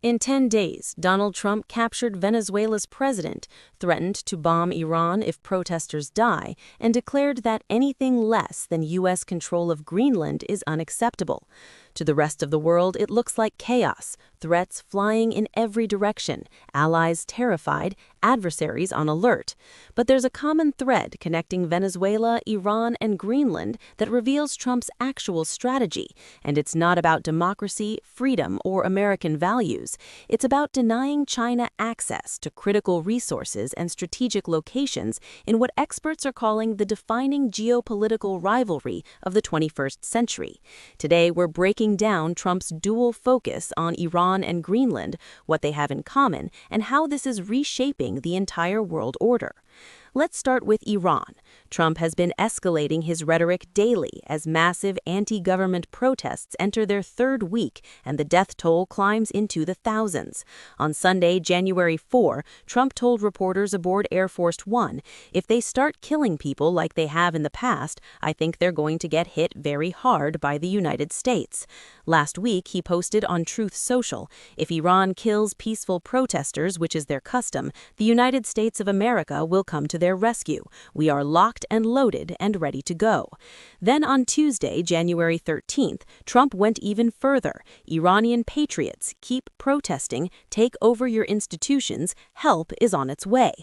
In 10 days, Donald Trump captured Venezuela's president, threatened to bomb Iran if protesters die, and declared that anything less than U.S. control of Greenland is unacceptable. To the rest of the world, it looks like chaos, threats flying in every direction, allies terrified, adversaries on alert. But there's a common thread connecting Venezuela, Iran, and Greenland that reveals Trump's actual strategy, and it's not about democracy, freedom, or American values. It's about denying China access to critical resources and strategic locations in what experts are calling the defining geopolitical rivalry of the 21st century. Today, we're breaking down Trump's dual focus on Iran and Greenland, what they have in common, and how this is reshaping the entire world order. Let's start with Iran. Trump has been escalating his rhetoric daily as massive anti-government protests enter their third week and the death toll climbs into the thousands. On Sunday, January 4, Trump told reporters aboard Air Force One, "If they start killing people like they have in the past, I think they're going to get hit very hard by the United States." Last week, he posted on Truth Social, "If Iran kills peaceful protesters, which is their custom, the United States of America will come to their rescue. We are locked and loaded and ready to go." Then on Tuesday, January 13th, Trump went even further. "Iranian patriots, keep protesting, take over your institutions, help is on its way."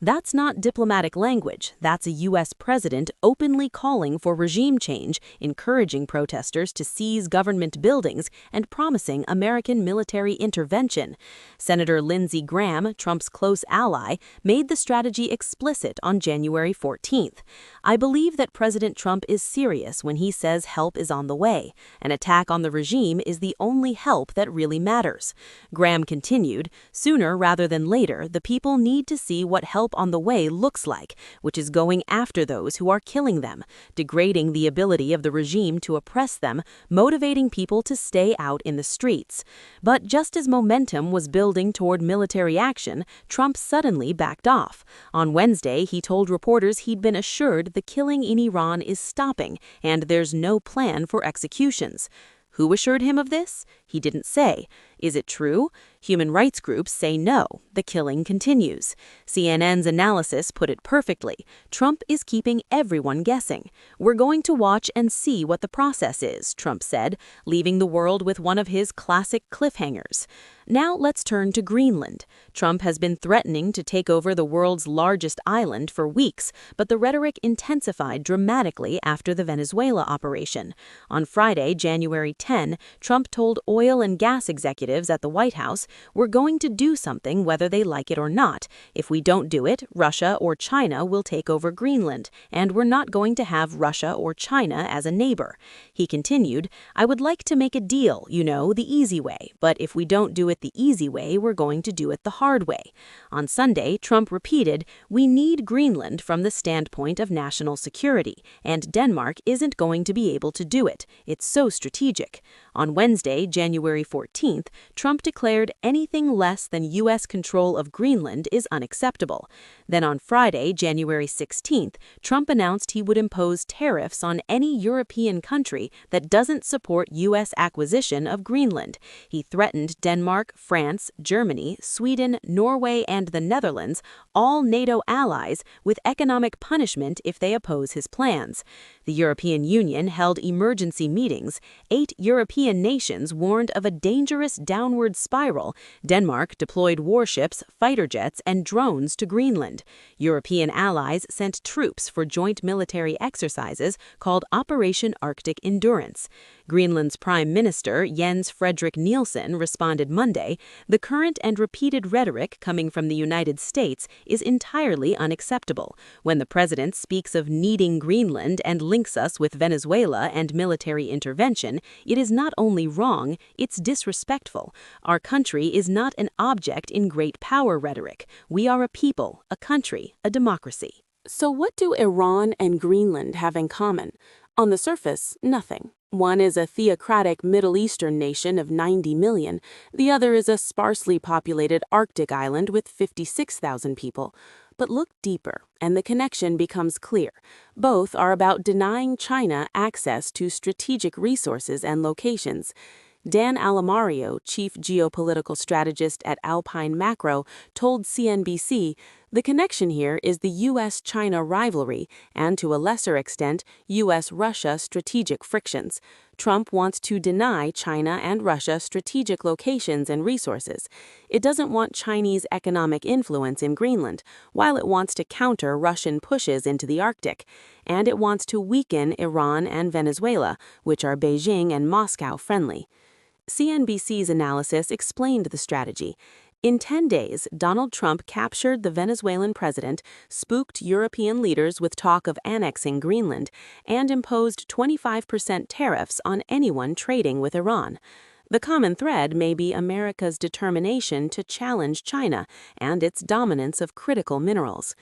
That's not diplomatic language. That's a U.S. president openly calling for regime change, encouraging protesters to seize government buildings, and promising American military intervention. Senator Lindsey Graham, Trump's close ally, made the strategy explicit on January 14th. "I believe that President Trump is serious when he says help is on the way. An attack on the regime is the only help that really matters." Graham continued, "Sooner rather than later, the people need to see what help on the way looks like, which is going after those who are killing them, degrading the ability of the regime to oppress them, motivating people to stay out in the streets." But just as momentum was building toward military action, Trump suddenly backed off. On Wednesday, he told reporters he'd been assured the killing in Iran is stopping and there's no plan for executions. Who assured him of this? He didn't say. Is it true? Human rights groups say no. The killing continues. CNN's analysis put it perfectly. Trump is keeping everyone guessing. "We're going to watch and see what the process is," Trump said, leaving the world with one of his classic cliffhangers. Now let's turn to Greenland. Trump has been threatening to take over the world's largest island for weeks, but the rhetoric intensified dramatically after the Venezuela operation. On Friday, January 10, Trump told oil and gas executives at the White House, "We're going to do something whether they like it or not. If we don't do it, Russia or China will take over Greenland, and we're not going to have Russia or China as a neighbor." He continued, "I would like to make a deal, the easy way, but if we don't do it the easy way, we're going to do it the hard way." On Sunday, Trump repeated, "We need Greenland from the standpoint of national security, and Denmark isn't going to be able to do it. It's so strategic." On Wednesday, January 14th, Trump declared anything less than U.S. control of Greenland is unacceptable. Then on Friday, January 16th, Trump announced he would impose tariffs on any European country that doesn't support U.S. acquisition of Greenland. He threatened Denmark, France, Germany, Sweden, Norway, and the Netherlands, all NATO allies, with economic punishment if they oppose his plans. The European Union held emergency meetings. 8 European nations warned of a dangerous downward spiral. Denmark deployed warships, fighter jets, and drones to Greenland. European allies sent troops for joint military exercises called Operation Arctic Endurance. Greenland's Prime Minister, Jens Frederik Nielsen, responded Monday, "The current and repeated rhetoric coming from the United States is entirely unacceptable. When the president speaks of needing Greenland and links us with Venezuela and military intervention, it is not only wrong, it's disrespectful. Our country is not an object in great power rhetoric. We are a people, a country, a democracy." So what do Iran and Greenland have in common? On the surface, nothing. One is a theocratic Middle Eastern nation of 90 million. The other is a sparsely populated Arctic island with 56,000 people. But look deeper, and the connection becomes clear. Both are about denying China access to strategic resources and locations. Dan Alamario, chief geopolitical strategist at Alpine Macro, told CNBC, "The connection here is the U.S.-China rivalry and, to a lesser extent, U.S.-Russia strategic frictions. Trump wants to deny China and Russia strategic locations and resources. It doesn't want Chinese economic influence in Greenland, while it wants to counter Russian pushes into the Arctic. And it wants to weaken Iran and Venezuela, which are Beijing and Moscow friendly." CNBC's analysis explained the strategy. In 10 days, Donald Trump captured the Venezuelan president, spooked European leaders with talk of annexing Greenland, and imposed 25% tariffs on anyone trading with Iran. The common thread may be America's determination to challenge China and its dominance of critical minerals.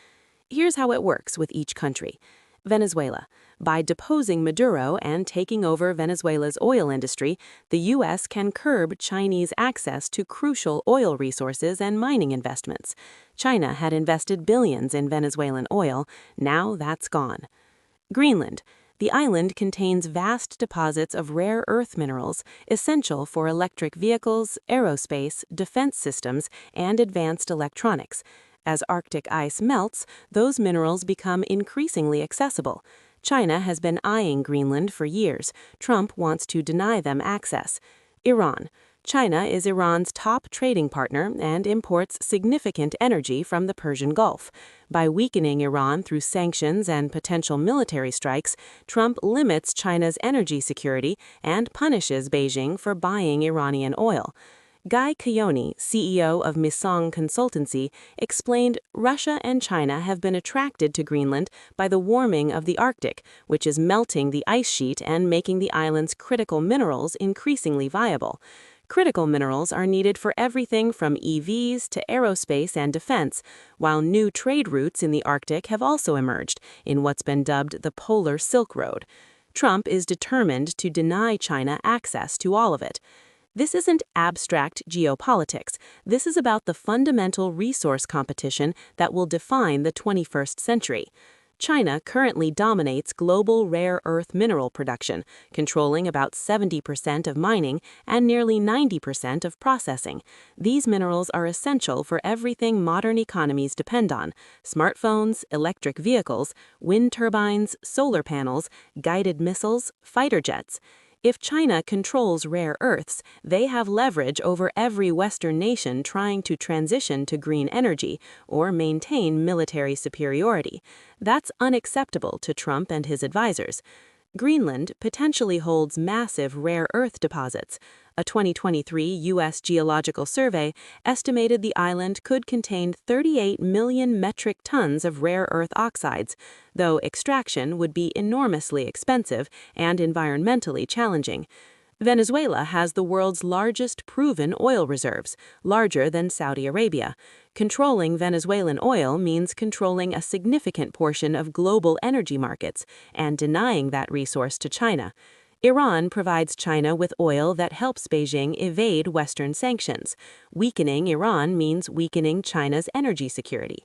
Here's how it works with each country. Venezuela. By deposing Maduro and taking over Venezuela's oil industry, the U.S. can curb Chinese access to crucial oil resources and mining investments. China had invested billions in Venezuelan oil. Now that's gone. Greenland. The island contains vast deposits of rare earth minerals essential for electric vehicles, aerospace, defense systems, and advanced electronics. As Arctic ice melts, those minerals become increasingly accessible. China has been eyeing Greenland for years. Trump wants to deny them access. Iran. China is Iran's top trading partner and imports significant energy from the Persian Gulf. By weakening Iran through sanctions and potential military strikes, Trump limits China's energy security and punishes Beijing for buying Iranian oil. Guy Keane, CEO of Misong Consultancy, explained Russia and China have been attracted to Greenland by the warming of the Arctic, which is melting the ice sheet and making the island's critical minerals increasingly viable. Critical minerals are needed for everything from EVs to aerospace and defense, while new trade routes in the Arctic have also emerged in what's been dubbed the Polar Silk Road. Trump is determined to deny China access to all of it. This isn't abstract geopolitics. This is about the fundamental resource competition that will define the 21st century. China currently dominates global rare earth mineral production, controlling about 70% of mining and nearly 90% of processing. These minerals are essential for everything modern economies depend on: smartphones, electric vehicles, wind turbines, solar panels, guided missiles, fighter jets. If China controls rare earths, they have leverage over every Western nation trying to transition to green energy or maintain military superiority. That's unacceptable to Trump and his advisors. Greenland potentially holds massive rare earth deposits. A 2023 U.S. Geological Survey estimated the island could contain 38 million metric tons of rare earth oxides, though extraction would be enormously expensive and environmentally challenging. Venezuela has the world's largest proven oil reserves, larger than Saudi Arabia. Controlling Venezuelan oil means controlling a significant portion of global energy markets and denying that resource to China. Iran provides China with oil that helps Beijing evade Western sanctions. Weakening Iran means weakening China's energy security.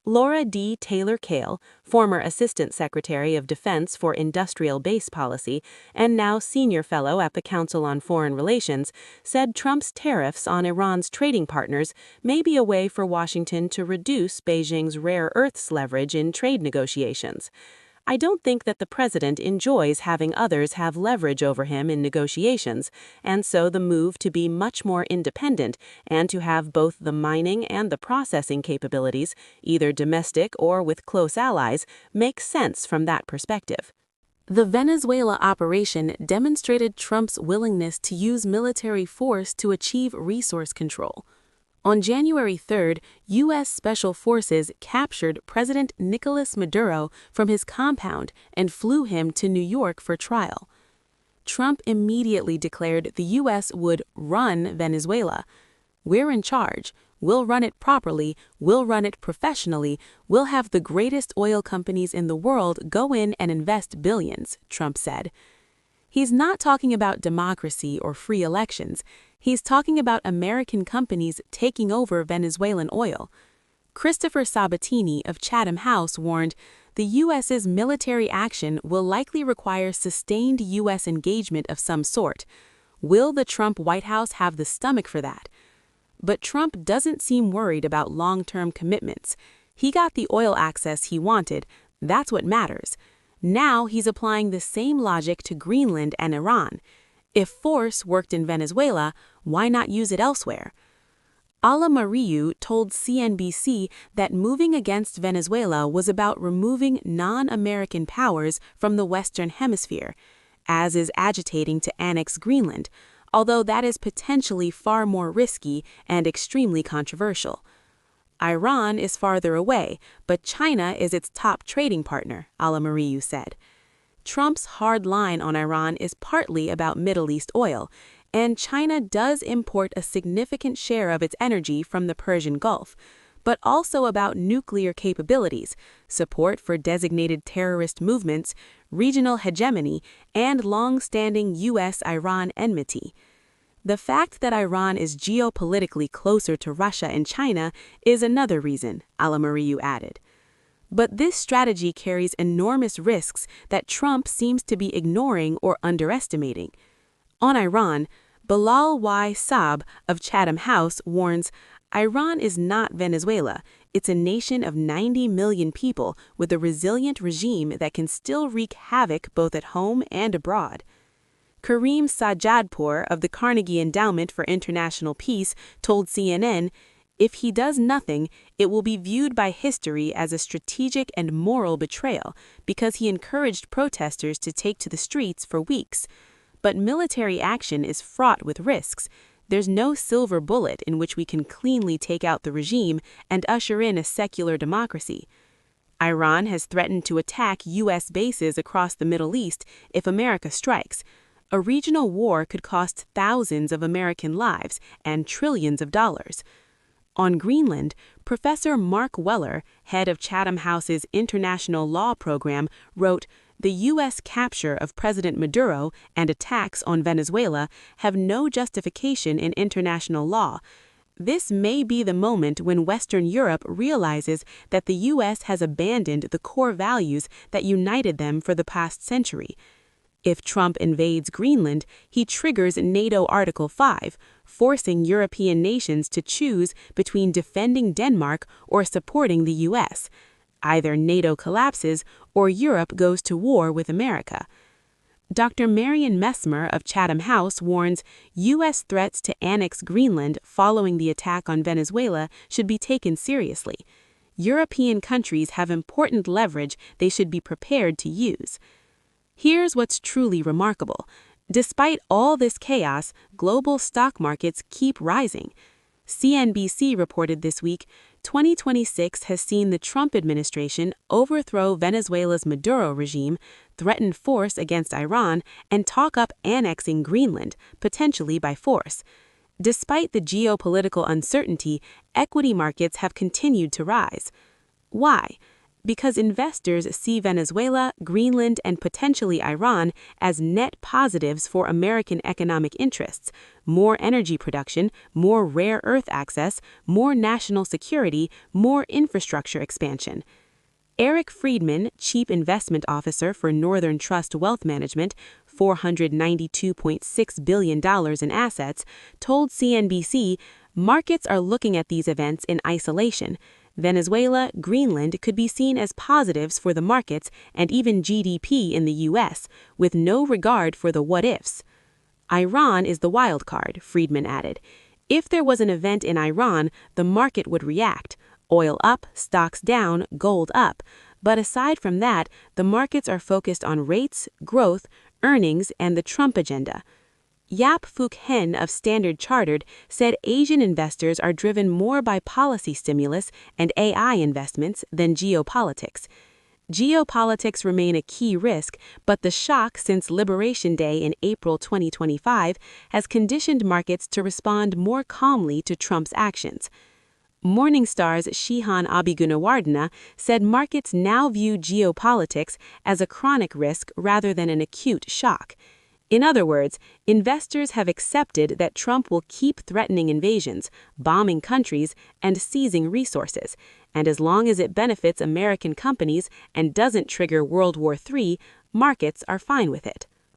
Laura D. Taylor-Kale, former Assistant Secretary of Defense for Industrial Base Policy and now Senior Fellow at the Council on Foreign Relations, said Trump's tariffs on Iran's trading partners may be a way for Washington to reduce Beijing's rare earths leverage in trade negotiations. "I don't think that the president enjoys having others have leverage over him in negotiations, and so the move to be much more independent and to have both the mining and the processing capabilities, either domestic or with close allies, makes sense from that perspective." The Venezuela operation demonstrated Trump's willingness to use military force to achieve resource control. On January 3rd, U.S. Special Forces captured President Nicolas Maduro from his compound and flew him to New York for trial. Trump immediately declared the U.S. would run Venezuela. "We're in charge. We'll run it properly. We'll run it professionally. We'll have the greatest oil companies in the world go in and invest billions," Trump said. He's not talking about democracy or free elections. He's talking about American companies taking over Venezuelan oil. Christopher Sabatini of Chatham House warned, "The U.S.'s military action will likely require sustained U.S. engagement of some sort. Will the Trump White House have the stomach for that? But Trump doesn't seem worried about long-term commitments. He got the oil access he wanted. That's what matters. Now he's applying the same logic to Greenland and Iran. If force worked in Venezuela, why not use it elsewhere? Alamariu told CNBC that moving against Venezuela was about removing non-American powers from the Western Hemisphere, as is agitating to annex Greenland, although that is potentially far more risky and extremely controversial. Iran is farther away, but China is its top trading partner, Alamariu said. Trump's hard line on Iran is partly about Middle East oil, and China does import a significant share of its energy from the Persian Gulf, but also about nuclear capabilities, support for designated terrorist movements, regional hegemony, and long-standing U.S.-Iran enmity. The fact that Iran is geopolitically closer to Russia and China is another reason, Alamariu added. But this strategy carries enormous risks that Trump seems to be ignoring or underestimating. On Iran, Bilal Y. Saab of Chatham House warns, Iran is not Venezuela. It's a nation of 90 million people with a resilient regime that can still wreak havoc both at home and abroad. Kareem Sajjadpour of the Carnegie Endowment for International Peace told CNN, if he does nothing, it will be viewed by history as a strategic and moral betrayal because he encouraged protesters to take to the streets for weeks. But military action is fraught with risks. There's no silver bullet in which we can cleanly take out the regime and usher in a secular democracy. Iran has threatened to attack U.S. bases across the Middle East if America strikes. A regional war could cost thousands of American lives and trillions of dollars. On Greenland, Professor Mark Weller, head of Chatham House's International Law Program, wrote, the U.S. capture of President Maduro and attacks on Venezuela have no justification in international law. This may be the moment when Western Europe realizes that the U.S. has abandoned the core values that united them for the past century. If Trump invades Greenland, he triggers NATO Article 5, forcing European nations to choose between defending Denmark or supporting the U.S. Either NATO collapses or Europe goes to war with America. Dr. Marion Messmer of Chatham House warns U.S. threats to annex Greenland following the attack on Venezuela should be taken seriously. European countries have important leverage they should be prepared to use. Here's what's truly remarkable. Despite all this chaos, global stock markets keep rising. CNBC reported this week, 2026 has seen the Trump administration overthrow Venezuela's Maduro regime, threaten force against Iran, and talk up annexing Greenland, potentially by force. Despite the geopolitical uncertainty, equity markets have continued to rise. Why? Because investors see Venezuela, Greenland, and potentially Iran as net positives for American economic interests: more energy production, more rare earth access, more national security, more infrastructure expansion. Eric Friedman, Chief Investment Officer for Northern Trust Wealth Management, $492.6 billion in assets, told CNBC, markets are looking at these events in isolation. Venezuela, Greenland could be seen as positives for the markets and even GDP in the U.S., with no regard for the what-ifs. Iran is the wild card, Friedman added. If there was an event in Iran, the market would react. Oil up, stocks down, gold up. But aside from that, the markets are focused on rates, growth, earnings, and the Trump agenda. Yap Fook Hen of Standard Chartered said Asian investors are driven more by policy stimulus and AI investments than geopolitics. Geopolitics remain a key risk, but the shock since Liberation Day in April 2025 has conditioned markets to respond more calmly to Trump's actions. Morningstar's Shihan Abigunawardena said markets now view geopolitics as a chronic risk rather than an acute shock. In other words, investors have accepted that Trump will keep threatening invasions, bombing countries, and seizing resources, and as long as it benefits American companies and doesn't trigger World War III, markets are fine with it.